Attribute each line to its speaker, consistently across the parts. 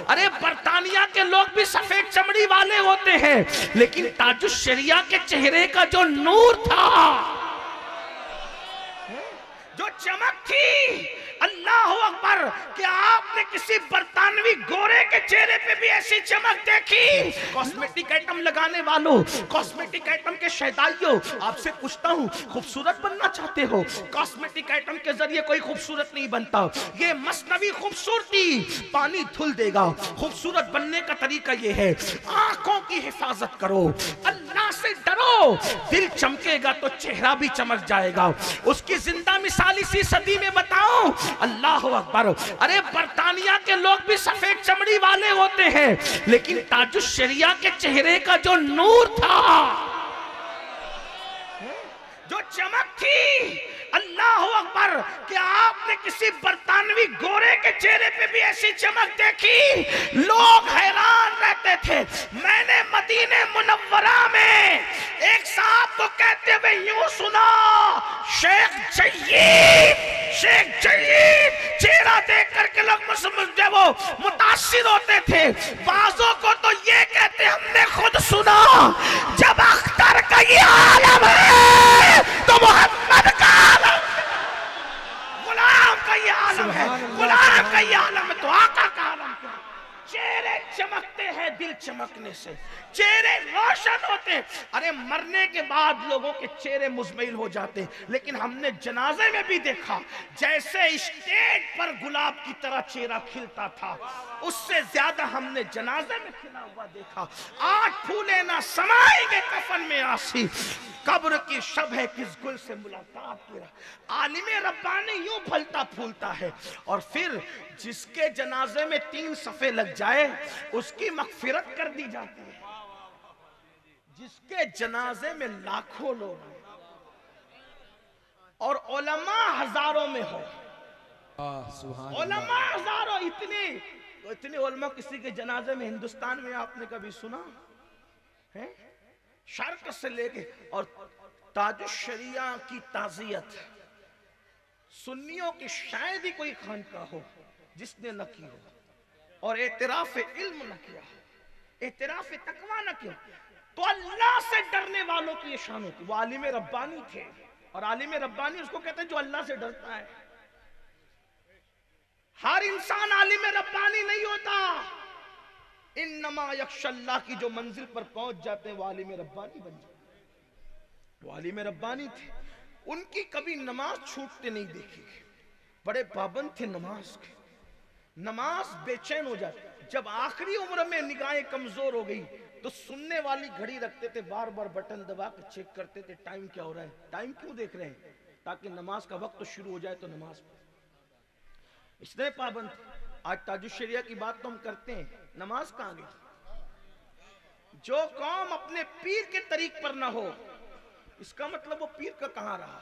Speaker 1: अरे बरतानिया के लोग भी सफेद चमड़ी वाले होते हैं, लेकिन ताजुश शरिया के चेहरे का जो नूर था, जो चमक थी, अल्लाह अकबर, क्या आपने किसी बरतानवी गोरे के चेहरे पे भी ऐसी चमक देखी? कॉस्मेटिक आइटम लगाने वालों, कॉस्मेटिक आइटम के शहदाइयों, आपसे पूछता हूँ, खूबसूरत बनना चाहते हो? कॉस्मेटिक आइटम के जरिए कोई खूबसूरत नहीं बनता। ये मसनवी खूबसूरती पानी धुल देगा। खूबसूरत बनने का तरीका ये है, आंखों की हिफाजत करो, अल्लाह से डरो, दिल चमकेगा तो चेहरा भी चमक जाएगा। उसकी जिंदा मिसाल इसी सदी में बताऊं, अल्लाह अकबर, अरे बरतानिया के लोग भी सफेद चमड़ी वाले होते हैं, लेकिन ताजुश शरिया के चेहरे का जो नूर था, जो चमक थी, अल्लाह अकबर, क्या आपने किसी बरतानवी गोरे के चेहरे पे भी ऐसी चमक देखी? लोग हैरान रहते थे। मैंने मदीने मुनव्वरा में एक साहब को कहते हुए यूं सुना, शेख जयीद, शेख जयीद, चेहरा देख करके लोग मुझे वो मुतासिर होते थे। बाजों को तो ये कहते, हमने खुद सुना, जब अख्तर का ये आलम है तो मोहम्मद का आलम, गुलाम का ये आलम है, गुलाम का ये आलम है तो आका का आलम है। चेहरे चमकते हैं दिल चमकने से, चेहरे रोशन होते हैं। अरे मरने के बाद लोगों के चेहरे मुजमिल हो जाते हैं, लेकिन हमने जनाजे में भी देखा, जैसे स्टेज पर गुलाब की तरह चेहरा खिलता था, उससे ज्यादा हमने जनाजे में खिला हुआ देखा। आज फूले ना समाएंगे कफन में आसी, कब्र की शब है किस गुल से मुलाकात की। आलिमे रब्बानी यूं फलता फूलता है, और फिर जिसके जनाजे में 3 सफ़े लग जाए उसकी मगफिरत कर दी जाती है। जिसके जनाजे में लाखों लोग और उलमा हजारों में हो, उलमा हजारों, इतने उलमा किसी के जनाजे में हिंदुस्तान में आपने कभी सुना है? शर्क से लेके और ताजुश शरिया की ताज़ियत सुन्नियों की शायद ही कोई खानका हो जिसने न की हो, और एतराफ़ इल्म न किया हो, एतराफ़ तकवा न किया। तो अल्लाह से डरने वालों की ये शान होती। वो आलिम रब्बानी थे, और आलिम रब्बानी उसको कहते हैं जो अल्लाह से डरता है। हर इंसान आलिम रब्बानी नहीं होता। इन्नमा यख्शल्लाह की जो मंजिल पर पहुंच जाते हैं वो आलिम रब्बानी बन जाते। वो आलिम रब्बानी थे, उनकी कभी नमाज छूटते नहीं देखी, बड़े पाबंद थे नमाज के। नमाज बेचैन हो जाती। जब आखिरी उम्र में निगाहें कमजोर हो गई तो सुनने वाली घड़ी रखते थे, बार बार बटन दबा कर चेक करते थे टाइम क्या हो रहा है, टाइम क्यों देख रहे हैं, ताकि नमाज का वक्त तो शुरू हो जाए तो नमाज। इसने पाबंद। आज ताजुश शरिया की बात तो हम करते हैं, नमाज कहां गई? जो कौम अपने पीर के तरीक पर ना हो, इसका मतलब वो पीर का कहां रहा?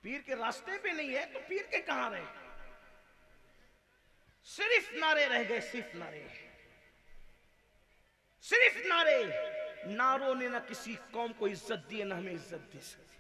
Speaker 1: पीर के रास्ते पे नहीं है तो पीर के कहां रहे? सिर्फ नारे रह गए, सिर्फ नारे, सिर्फ नारे। नारों ने ना किसी कौम को इज्जत दी, ना हमें इज्जत दी सकती।